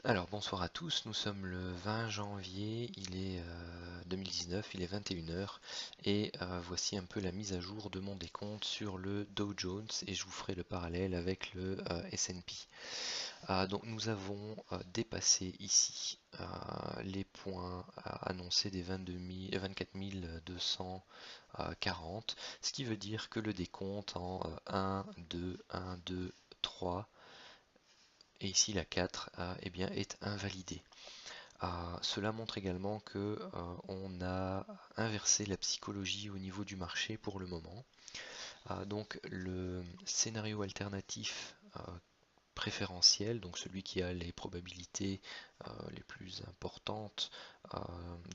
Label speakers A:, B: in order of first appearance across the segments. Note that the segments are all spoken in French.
A: Alors bonsoir à tous, nous sommes le 20 janvier, il est 2019, il est 21 heures et voici un peu la mise à jour de mon décompte sur le Dow Jones et je vous ferai le parallèle avec le S&P. Donc nous avons dépassé ici les points annoncés des 24 240, ce qui veut dire que le décompte en 1, 2, 1, 2, 3 et ici la 4 eh bien, est invalidée. Cela montre également que on a inversé la psychologie au niveau du marché pour le moment. Donc le scénario alternatif préférentiel, donc celui qui a les probabilités les plus importantes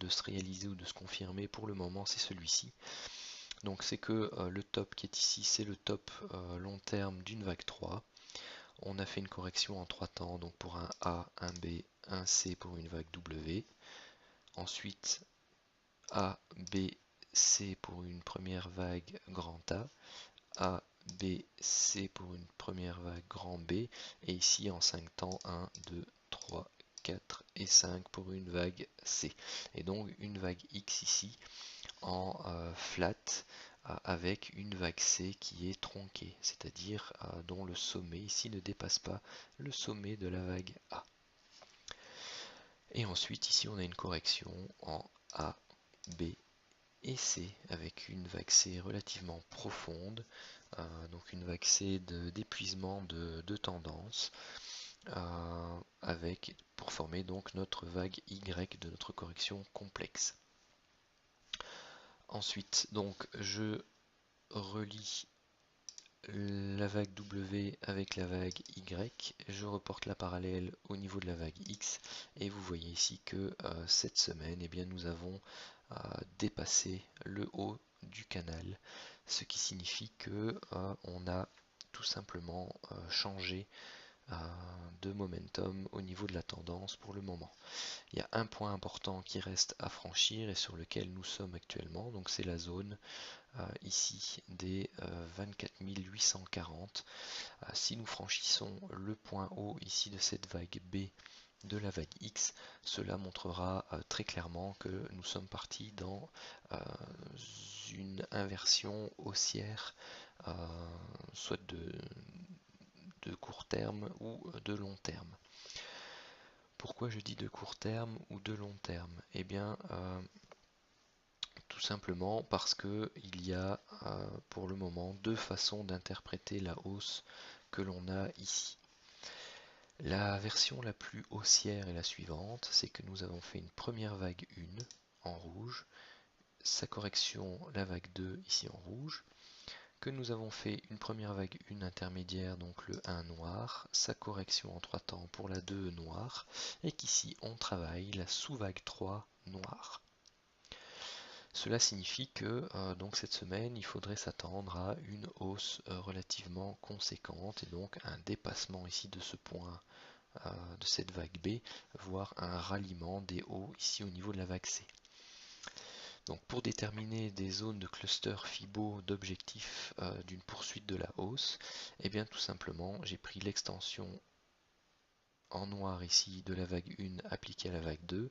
A: de se réaliser ou de se confirmer pour le moment, c'est celui-ci. Donc c'est que le top qui est ici, c'est le top long terme d'une vague 3. On a fait une correction en 3 temps, donc pour un A, un B, un C pour une vague W. Ensuite, A, B, C pour une première vague grand A. A, B, C pour une première vague grand B. Et ici en 5 temps, 1, 2, 3, 4 et 5 pour une vague C. Et donc une vague X ici en flat avec une vague C qui est tronquée, c'est-à-dire dont le sommet ici ne dépasse pas le sommet de la vague A. Et ensuite ici on a une correction en A, B et C avec une vague C relativement profonde, donc une vague C d'épuisement de tendance, avec pour former donc notre vague Y de notre correction complexe. Ensuite, donc je relie la vague W avec la vague Y, je reporte la parallèle au niveau de la vague X et vous voyez ici que cette semaine eh bien, nous avons dépassé le haut du canal, ce qui signifie que on a tout simplement changé de momentum au niveau de la tendance pour le moment. Il y a un point important qui reste à franchir et sur lequel nous sommes actuellement, donc c'est la zone ici des 24 840. Si nous franchissons le point haut ici de cette vague B de la vague X, cela montrera très clairement que nous sommes partis dans une inversion haussière, soit de court terme ou de long terme. Pourquoi je dis de court terme ou de long terme? Eh bien, tout simplement parce que il y a pour le moment deux façons d'interpréter la hausse que l'on a ici. La version la plus haussière est la suivante, c'est que nous avons fait une première vague 1 en rouge, sa correction la vague 2 ici en rouge, que nous avons fait une première vague 1 intermédiaire, donc le 1 noir, sa correction en 3 temps pour la 2 noire, et qu'ici on travaille la sous-vague 3 noire. Cela signifie que donc cette semaine, il faudrait s'attendre à une hausse relativement conséquente et donc un dépassement ici de ce point de cette vague B, voire un ralliement des hauts ici au niveau de la vague C. Donc pour déterminer des zones de cluster Fibo d'objectifs d'une poursuite de la hausse, et bien tout simplement j'ai pris l'extension en noir ici de la vague 1 appliquée à la vague 2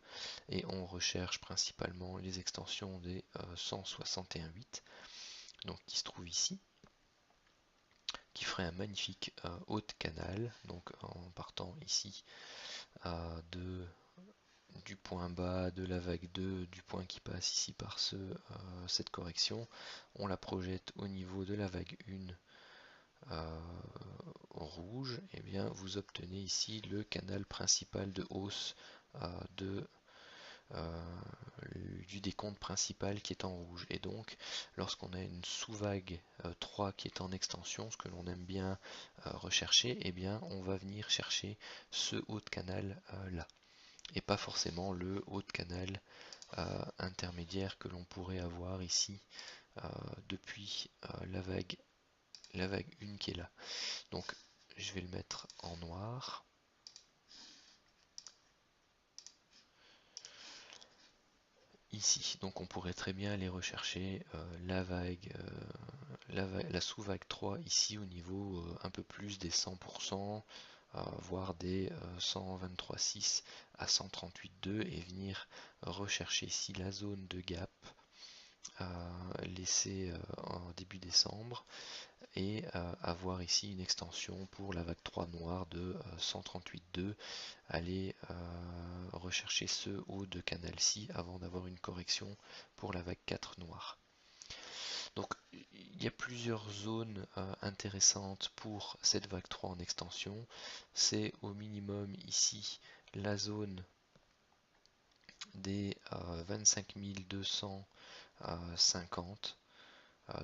A: et on recherche principalement les extensions des 161.8 donc qui se trouve ici, qui ferait un magnifique haut de canal, donc en partant ici du point bas de la vague 2, du point qui passe ici par cette correction, on la projette au niveau de la vague 1 rouge, et bien vous obtenez ici le canal principal de hausse de du décompte principal qui est en rouge. Et donc, lorsqu'on a une sous-vague 3 qui est en extension, ce que l'on aime bien rechercher, eh bien, on va venir chercher ce haut de canal là, et pas forcément le haut de canal intermédiaire que l'on pourrait avoir ici depuis la vague 1 qui est là. Donc, je vais le mettre en noir. Ici, donc on pourrait très bien aller rechercher la sous-vague 3 ici au niveau un peu plus des 100%, voire des 123,6 à 138,2 et venir rechercher ici la zone de gap laissée en début décembre et avoir ici une extension pour la vague 3 noire de 138,2, aller rechercher ce haut de canal-ci avant d'avoir une correction pour la vague 4 noire. Donc il y a plusieurs zones intéressantes pour cette vague 3 en extension. C'est au minimum ici la zone des 25 250,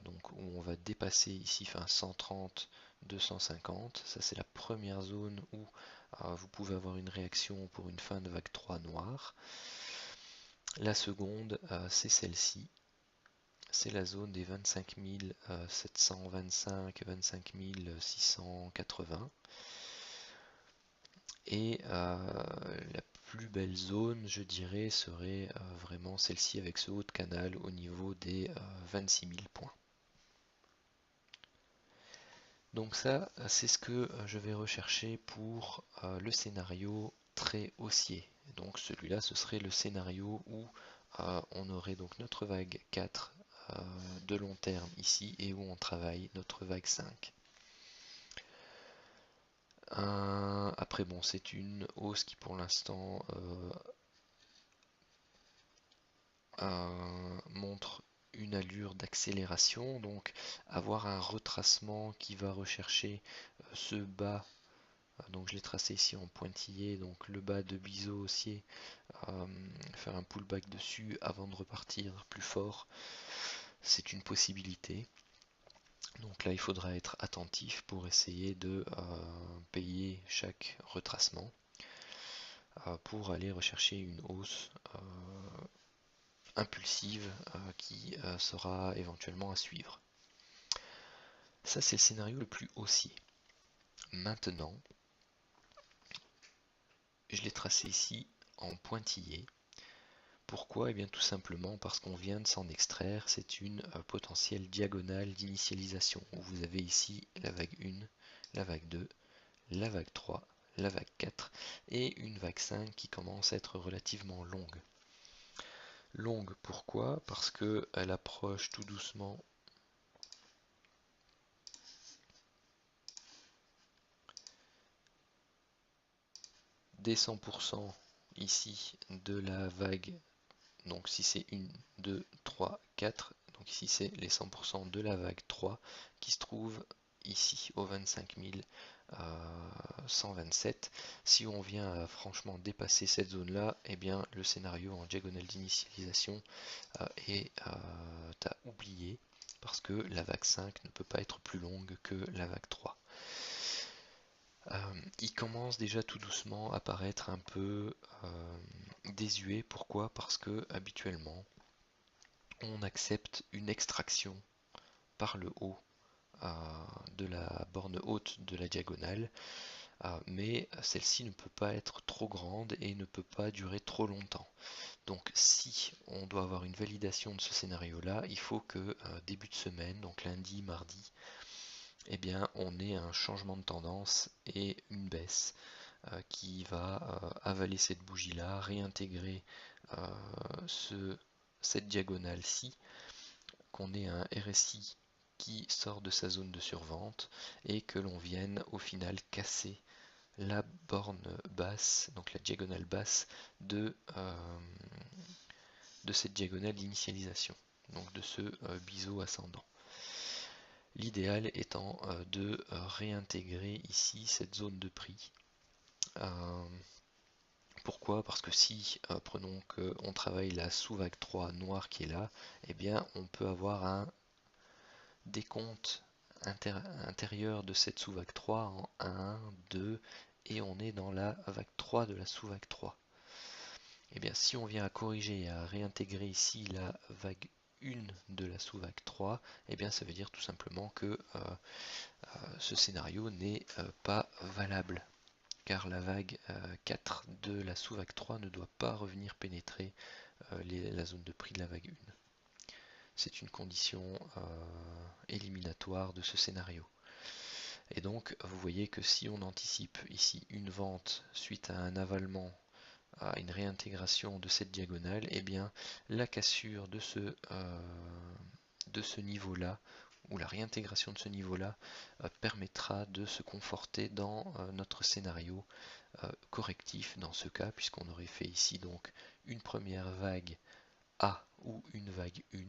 A: donc où on va dépasser ici 130 250. Ça c'est la première zone où vous pouvez avoir une réaction pour une fin de vague 3 noire. La seconde c'est celle-ci. C'est la zone des 25 725, 25 680. Et la plus belle zone, je dirais, serait vraiment celle-ci avec ce haut de canal au niveau des 26 000 points. Donc ça, c'est ce que je vais rechercher pour le scénario très haussier. Donc celui-là, ce serait le scénario où on aurait donc notre vague 4 de long terme ici et où on travaille notre vague 5. Après bon, c'est une hausse qui pour l'instant montre une allure d'accélération, donc avoir un retracement qui va rechercher ce bas, donc je l'ai tracé ici en pointillé, donc le bas de biseau haussier, faire un pullback dessus avant de repartir plus fort, c'est une possibilité. Donc là, il faudra être attentif pour essayer de payer chaque retracement pour aller rechercher une hausse impulsive qui sera éventuellement à suivre. Ça, c'est le scénario le plus haussier. Maintenant, je l'ai tracé ici en pointillé. Pourquoi? Eh bien tout simplement parce qu'on vient de s'en extraire, c'est une potentielle diagonale d'initialisation, où vous avez ici la vague 1, la vague 2, la vague 3, la vague 4 et une vague 5 qui commence à être relativement longue. Longue pourquoi? Parce qu'elle approche tout doucement des 100% ici de la vague. Donc si c'est 1, 2, 3, 4, donc ici c'est les 100% de la vague 3 qui se trouve ici au 25 127. Si on vient à franchement dépasser cette zone là, eh bien le scénario en diagonale d'initialisation est à oublier parce que la vague 5 ne peut pas être plus longue que la vague 3. Il commence déjà tout doucement à paraître un peu désuet. Pourquoi? Parce que habituellement on accepte une extraction par le haut de la borne haute de la diagonale, mais celle-ci ne peut pas être trop grande et ne peut pas durer trop longtemps. Donc si on doit avoir une validation de ce scénario là, il faut que début de semaine, donc lundi, mardi, eh bien on ait un changement de tendance et une baisse qui va avaler cette bougie là, réintégrer cette diagonale-ci, qu'on ait un RSI qui sort de sa zone de survente et que l'on vienne au final casser la borne basse, donc la diagonale basse de cette diagonale d'initialisation, donc de ce biseau ascendant. L'idéal étant de réintégrer ici cette zone de prix. Pourquoi? Parce que si, prenons qu'on travaille la sous-vague 3 noire qui est là, eh bien on peut avoir un décompte intérieur de cette sous-vague 3 en 1, 2, et on est dans la vague 3 de la sous-vague 3. Et bien si on vient à corriger et à réintégrer ici la vague 1 de la sous-vague 3, et bien ça veut dire tout simplement que ce scénario n'est pas valable, car la vague 4 de la sous-vague 3 ne doit pas revenir pénétrer la zone de prix de la vague 1. C'est une condition éliminatoire de ce scénario. Et donc vous voyez que si on anticipe ici une vente suite à un avalement, à une réintégration de cette diagonale, et bien la cassure de ce niveau-là, ou la réintégration de ce niveau-là, permettra de se conforter dans notre scénario correctif dans ce cas, puisqu'on aurait fait ici donc une première vague A ou une vague 1,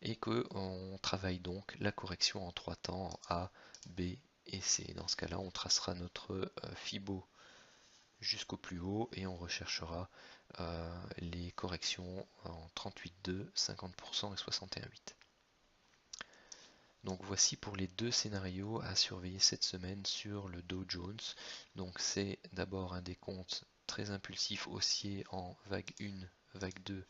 A: et qu'on travaille donc la correction en 3 temps, en A, B et C. Dans ce cas-là, on tracera notre Fibo jusqu'au plus haut et on recherchera les corrections en 38,2, 50% et 61,8. Donc voici pour les deux scénarios à surveiller cette semaine sur le Dow Jones. Donc c'est d'abord un décompte très impulsif haussier en vague 1, vague 2,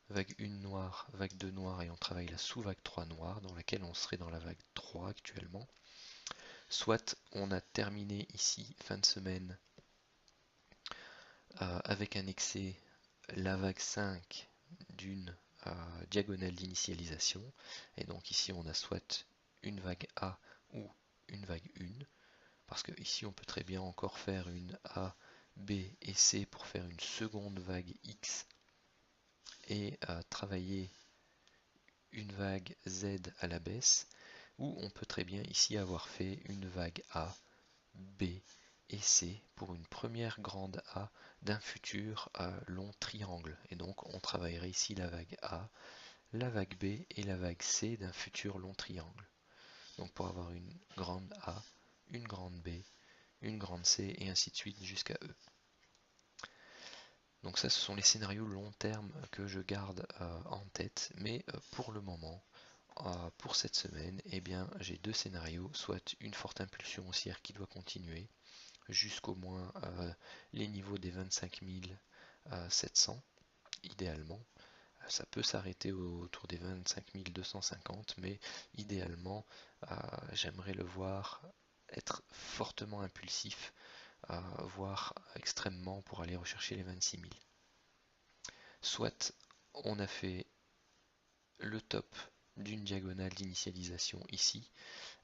A: vague 1 noire, vague 2 noire, et on travaille la sous-vague 3 noire dans laquelle on serait dans la vague 3 actuellement. Soit on a terminé ici fin de semaine avec un excès, la vague 5 d'une diagonale d'initialisation, et donc ici on a soit une vague A ou une vague 1, parce que ici on peut très bien encore faire une A, B et C pour faire une seconde vague X et travailler une vague Z à la baisse, ou on peut très bien ici avoir fait une vague A, B et C pour une première grande A d'un futur long triangle. Et donc on travaillerait ici la vague A, la vague B et la vague C d'un futur long triangle. Donc pour avoir une grande A, une grande B, une grande C et ainsi de suite jusqu'à E. Donc ça, ce sont les scénarios long terme que je garde en tête, mais pour le moment, pour cette semaine, eh bien, j'ai deux scénarios, soit une forte impulsion haussière qui doit continuer jusqu'au moins les niveaux des 25 700, idéalement. Ça peut s'arrêter autour des 25 250, mais idéalement, j'aimerais le voir être fortement impulsif, voire extrêmement pour aller rechercher les 26 000. Soit on a fait le top d'une diagonale d'initialisation ici,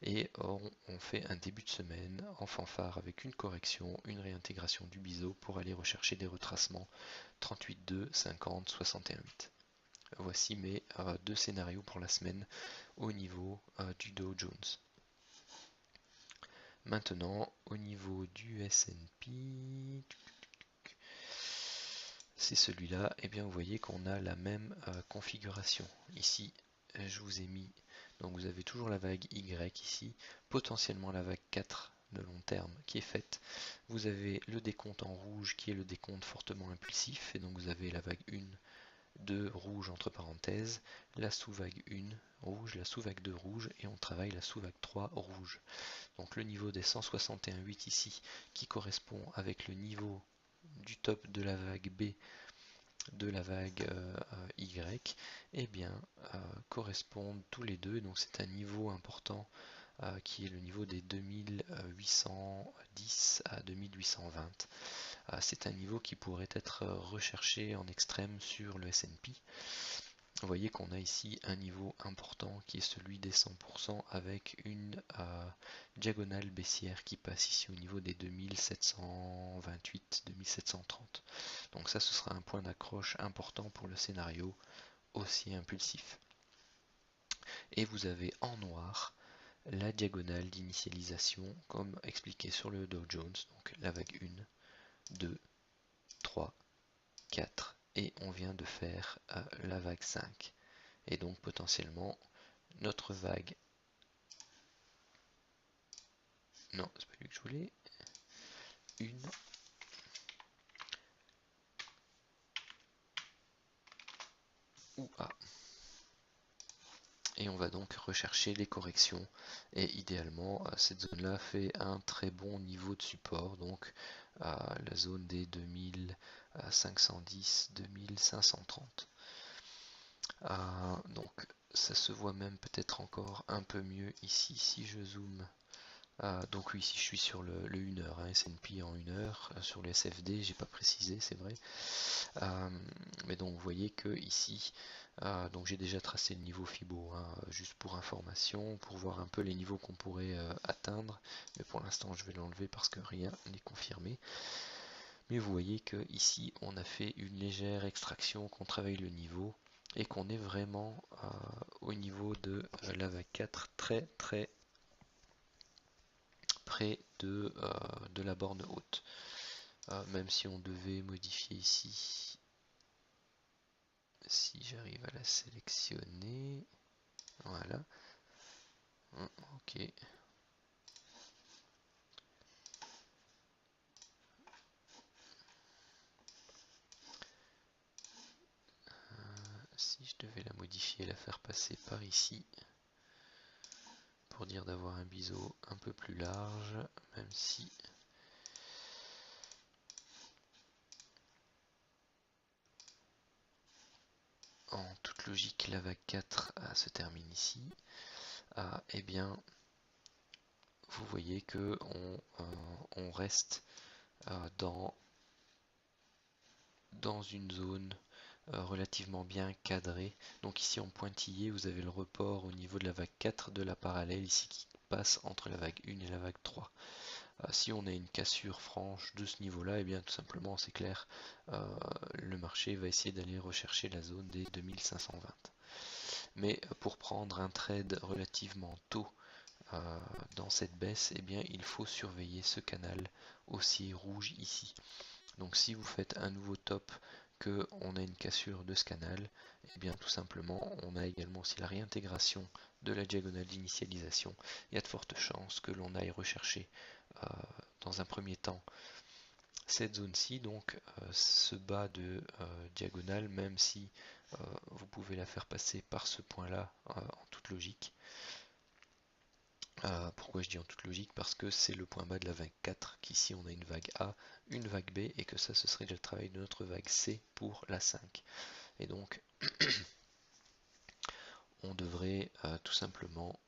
A: et on fait un début de semaine en fanfare avec une correction, une réintégration du biseau pour aller rechercher des retracements 38,2, 50, 61,8. Voici mes deux scénarios pour la semaine au niveau du Dow Jones. Maintenant, au niveau du S&P, c'est celui-là, et bien vous voyez qu'on a la même configuration. Ici, je vous ai mis, donc vous avez toujours la vague Y ici, potentiellement la vague 4 de long terme qui est faite. Vous avez le décompte en rouge qui est le décompte fortement impulsif, et donc vous avez la vague 1, 2 rouge entre parenthèses, la sous-vague 1 rouge, la sous-vague 2 rouge, et on travaille la sous-vague 3 rouge. Donc le niveau des 161,8 ici qui correspond avec le niveau du top de la vague B de la vague Y, eh bien correspondent tous les deux, donc c'est un niveau important qui est le niveau des 2810 à 2820. C'est un niveau qui pourrait être recherché en extrême sur le S&P. Vous voyez qu'on a ici un niveau important qui est celui des 100% avec une diagonale baissière qui passe ici au niveau des 2728, 2730. Donc ça, ce sera un point d'accroche important pour le scénario haussier impulsif. Et vous avez en noir la diagonale d'initialisation comme expliqué sur le Dow Jones, donc la vague 1, 2, 3, 4 et on vient de faire la vague 5. Et donc potentiellement notre vague, non c'est pas lui que je voulais, une ou A. Et on va donc rechercher les corrections et idéalement cette zone là fait un très bon niveau de support, donc la zone des 2510, 2530. Donc ça se voit même peut-être encore un peu mieux ici si je zoome Donc oui, ici je suis sur le 1 heure, hein, S&P en 1 heure, sur le SFD, j'ai pas précisé, c'est vrai. Mais donc vous voyez que ici, donc j'ai déjà tracé le niveau Fibo, hein, juste pour information, pour voir un peu les niveaux qu'on pourrait atteindre. Mais pour l'instant je vais l'enlever parce que rien n'est confirmé. Mais vous voyez que ici on a fait une légère extraction, qu'on travaille le niveau et qu'on est vraiment au niveau de la vague 4 très près de la borne haute. Même si on devait modifier ici, si j'arrive à la sélectionner, voilà, ok. Si je devais la modifier, la faire passer par ici, pour dire d'avoir un biseau un peu plus large, même si en toute logique la vague 4 se termine ici, eh bien vous voyez que on reste dans une zone relativement bien cadrée. Donc ici en pointillé, vous avez le report au niveau de la vague 4 de la parallèle ici qui passe entre la vague 1 et la vague 3. Si on a une cassure franche de ce niveau-là, et bien tout simplement c'est clair, le marché va essayer d'aller rechercher la zone des 2520. Mais pour prendre un trade relativement tôt dans cette baisse, eh bien il faut surveiller ce canal haussier rouge ici. Donc si vous faites un nouveau top, que on a une cassure de ce canal, et bien tout simplement on a également aussi la réintégration de la diagonale d'initialisation. Il y a de fortes chances que l'on aille rechercher dans un premier temps cette zone-ci, donc ce bas de diagonale, même si vous pouvez la faire passer par ce point-là en toute logique. Pourquoi je dis en toute logique? Parce que c'est le point bas de la vague 4, qu'ici on a une vague A, une vague B, et que ça ce serait déjà le travail de notre vague C pour la 5. Et donc on devrait tout simplement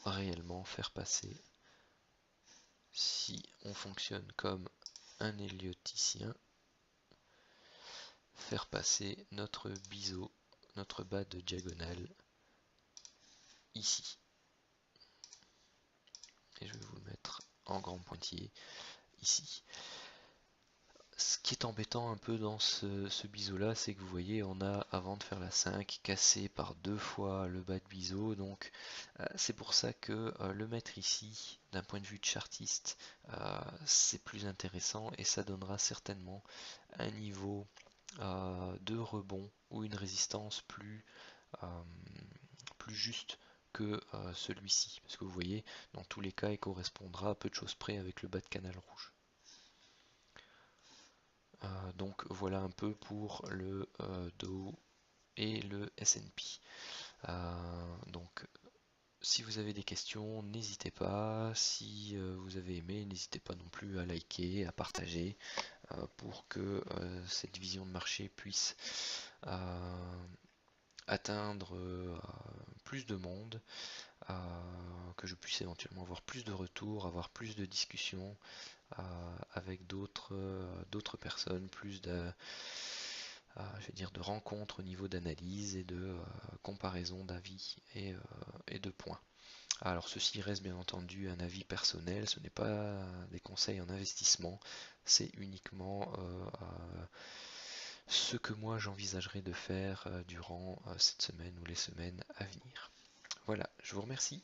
A: réellement faire passer, si on fonctionne comme un Ellioticien, faire passer notre biseau, notre bas de diagonale ici. Et je vais vous le mettre en grand pointillé ici. Ce qui est embêtant un peu dans ce biseau là, c'est que vous voyez, on a, avant de faire la 5, cassé par 2 fois le bas de biseau. Donc c'est pour ça que le mettre ici, d'un point de vue de chartiste, c'est plus intéressant et ça donnera certainement un niveau de rebond ou une résistance plus juste que celui-ci. Parce que vous voyez, dans tous les cas, il correspondra à peu de choses près avec le bas de canal rouge. Donc voilà un peu pour le Dow et le S&P. Donc si vous avez des questions, n'hésitez pas. Si vous avez aimé, n'hésitez pas non plus à liker, à partager pour que cette vision de marché puisse atteindre plus de monde, que je puisse éventuellement avoir plus de retours, avoir plus de discussions avec d'autres personnes, plus de, je vais dire, de rencontres au niveau d'analyse et de comparaison d'avis et de points. Alors ceci reste bien entendu un avis personnel, ce n'est pas des conseils en investissement, c'est uniquement ce que moi j'envisagerais de faire durant cette semaine ou les semaines à venir. Voilà, je vous remercie.